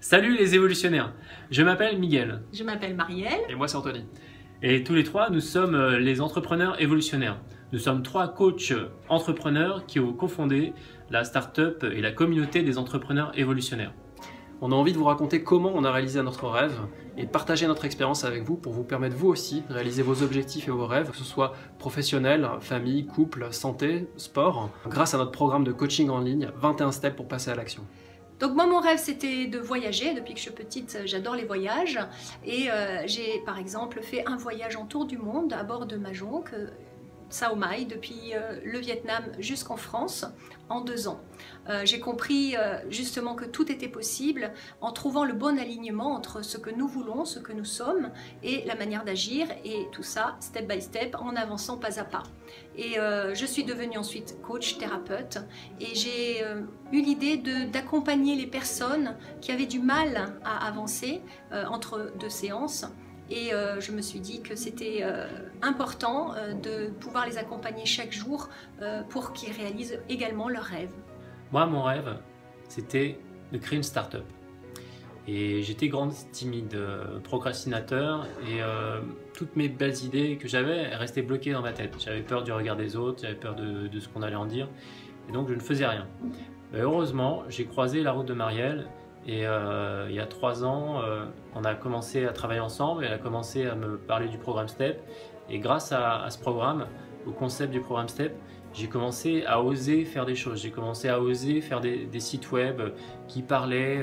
Salut les évolutionnaires, je m'appelle Miguel. Je m'appelle Marielle. Et moi c'est Anthony. Et tous les trois, nous sommes les entrepreneurs évolutionnaires. Nous sommes trois coachs entrepreneurs qui ont cofondé la start-up et la communauté des entrepreneurs évolutionnaires. On a envie de vous raconter comment on a réalisé notre rêve et de partager notre expérience avec vous pour vous permettre vous aussi de réaliser vos objectifs et vos rêves, que ce soit professionnel, famille, couple, santé, sport, grâce à notre programme de coaching en ligne 21 steps pour passer à l'action. Donc moi mon rêve c'était de voyager. Depuis que je suis petite j'adore les voyages et j'ai par exemple fait un voyage en tour du monde à bord de Mahjong, Sao Mai, depuis le Vietnam jusqu'en France en 2 ans. J'ai compris justement que tout était possible en trouvant le bon alignement entre ce que nous voulons, ce que nous sommes et la manière d'agir, et tout ça step by step en avançant pas à pas. Et je suis devenue ensuite coach thérapeute et j'ai eu l'idée d'accompagner les personnes qui avaient du mal à avancer entre 2 séances. Et je me suis dit que c'était important de pouvoir les accompagner chaque jour pour qu'ils réalisent également leurs rêves. Moi, mon rêve, c'était de créer une start-up. Et j'étais grand, timide, procrastinateur, et toutes mes belles idées que j'avais restaient bloquées dans ma tête. J'avais peur du regard des autres, j'avais peur de ce qu'on allait en dire, et donc je ne faisais rien. Mais heureusement, j'ai croisé la route de Marielle. Et il y a 3 ans, on a commencé à travailler ensemble, elle a commencé à me parler du programme STEP. Et grâce à ce programme, au concept du programme STEP, j'ai commencé à oser faire des choses. J'ai commencé à oser faire des sites web qui parlaient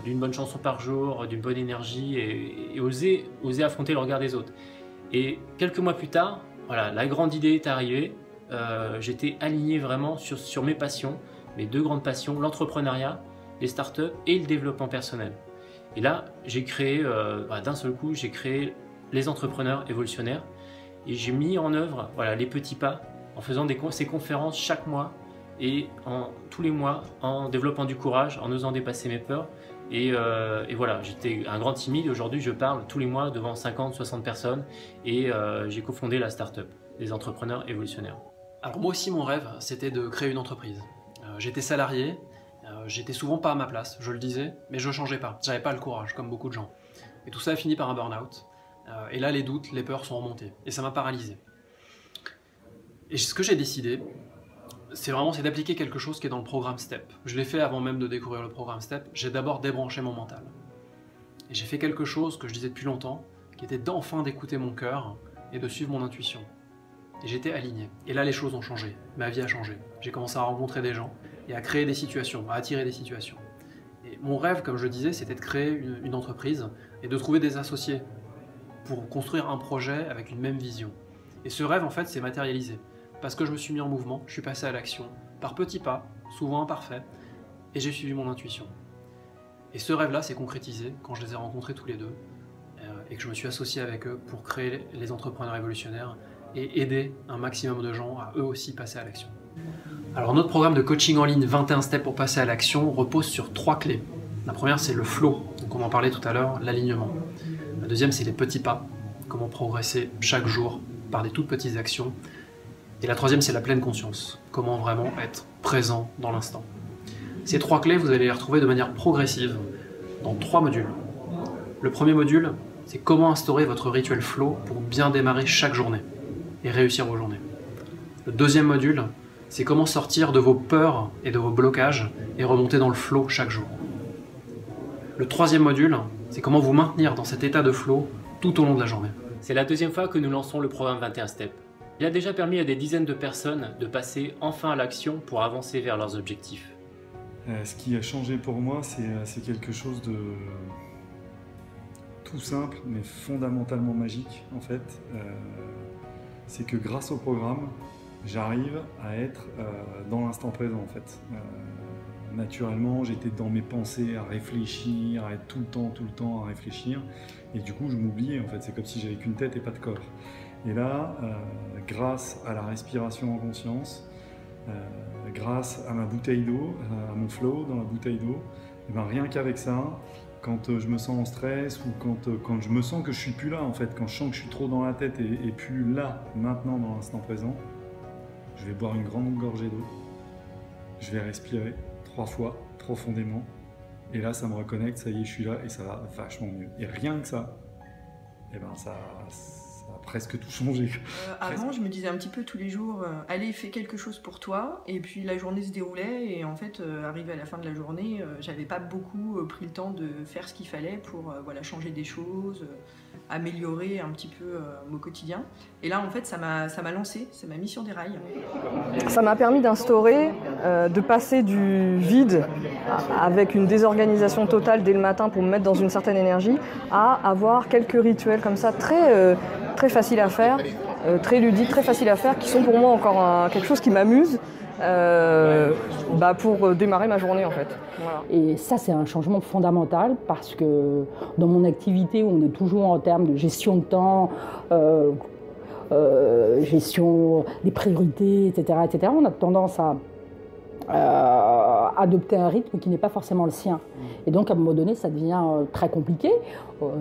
d'une bonne chanson par jour, d'une bonne énergie, et oser affronter le regard des autres. Et quelques mois plus tard, voilà, la grande idée est arrivée. J'étais aligné vraiment sur mes passions, mes 2 grandes passions, l'entrepreneuriat, les startups et le développement personnel. Et là, j'ai créé, d'un seul coup, j'ai créé les entrepreneurs évolutionnaires et j'ai mis en œuvre les petits pas en faisant ces conférences chaque mois et tous les mois en développant du courage, en osant dépasser mes peurs. Et voilà, j'étais un grand timide. Aujourd'hui, je parle tous les mois devant 50-60 personnes et j'ai cofondé la startup, les entrepreneurs évolutionnaires. Alors moi aussi mon rêve c'était de créer une entreprise. J'étais salarié. J'étais souvent pas à ma place, je le disais, mais je changeais pas, j'avais pas le courage, comme beaucoup de gens. Et tout ça a fini par un burn-out. Et là, les doutes, les peurs sont remontés. Et ça m'a paralysé. Et ce que j'ai décidé, c'est d'appliquer quelque chose qui est dans le programme STEP. Je l'ai fait avant même de découvrir le programme STEP. J'ai d'abord débranché mon mental. Et j'ai fait quelque chose que je disais depuis longtemps, qui était d'enfin d'écouter mon cœur et de suivre mon intuition. Et j'étais aligné. Et là, les choses ont changé. Ma vie a changé. J'ai commencé à rencontrer des gens et à créer des situations, à attirer des situations. Et mon rêve, comme je disais, c'était de créer une entreprise et de trouver des associés pour construire un projet avec une même vision. Et ce rêve, en fait, s'est matérialisé. Parce que je me suis mis en mouvement, je suis passé à l'action, par petits pas, souvent imparfaits, et j'ai suivi mon intuition. Et ce rêve-là s'est concrétisé quand je les ai rencontrés tous les deux, et que je me suis associé avec eux pour créer les entrepreneurs évolutionnaires et aider un maximum de gens à eux aussi passer à l'action. Alors notre programme de coaching en ligne 21 steps pour passer à l'action repose sur 3 clés. La première c'est le flow, donc on en parlait tout à l'heure, l'alignement. La deuxième c'est les petits pas, comment progresser chaque jour par des toutes petites actions. Et la troisième c'est la pleine conscience, comment vraiment être présent dans l'instant. Ces 3 clés vous allez les retrouver de manière progressive dans 3 modules. Le premier module c'est comment instaurer votre rituel flow pour bien démarrer chaque journée et réussir vos journées. Le deuxième module c'est comment sortir de vos peurs et de vos blocages et remonter dans le flow chaque jour. Le troisième module, c'est comment vous maintenir dans cet état de flow tout au long de la journée. C'est la 2e fois que nous lançons le programme 21 Steps. Il a déjà permis à des dizaines de personnes de passer enfin à l'action pour avancer vers leurs objectifs. Ce qui a changé pour moi, c'est quelque chose de tout simple, mais fondamentalement magique en fait. C'est que grâce au programme, j'arrive à être dans l'instant présent en fait. Naturellement, j'étais dans mes pensées à réfléchir, à être tout le temps à réfléchir, et du coup je m'oubliais en fait, c'est comme si j'avais qu'une tête et pas de corps. Et là, grâce à la respiration en conscience, grâce à ma bouteille d'eau, à mon flow dans la bouteille d'eau, et ben rien qu'avec ça, quand je me sens en stress ou quand je me sens que je suis plus là en fait, quand je sens que je suis trop dans la tête et plus là, maintenant dans l'instant présent, je vais boire une grande gorgée d'eau, je vais respirer 3 fois profondément Et là, ça me reconnecte, ça y est, je suis là et ça va vachement mieux. Et rien que ça, eh ben ça a presque tout changé. Avant, je me disais un petit peu tous les jours, allez, fais quelque chose pour toi. Et puis la journée se déroulait et en fait, arrivé à la fin de la journée, j'avais pas beaucoup pris le temps de faire ce qu'il fallait pour voilà, changer des choses, améliorer un petit peu mon quotidien. Et là, en fait, ça m'a lancé, ça m'a mis sur des rails. Ça m'a permis d'instaurer, de passer du vide avec une désorganisation totale dès le matin pour me mettre dans une certaine énergie, à avoir quelques rituels comme ça très faciles à faire, très ludiques, très faciles à faire, qui sont pour moi encore quelque chose qui m'amuse pour démarrer ma journée en fait. Voilà. Et ça, c'est un changement fondamental parce que dans mon activité où on est toujours en termes de gestion de temps, gestion des priorités, etc., on a tendance à adopter un rythme qui n'est pas forcément le sien. Et donc, à un moment donné, ça devient très compliqué,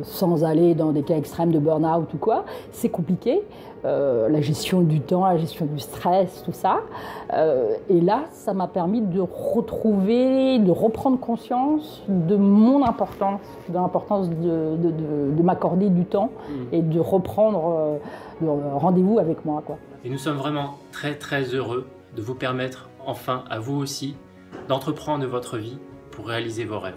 sans aller dans des cas extrêmes de burn-out ou quoi. C'est compliqué, la gestion du temps, la gestion du stress, tout ça. Et là, ça m'a permis de reprendre conscience de mon importance, de l'importance de m'accorder du temps et de reprendre rendez-vous avec moi, quoi. Et nous sommes vraiment très heureux de vous permettre enfin à vous aussi d'entreprendre votre vie pour réaliser vos rêves.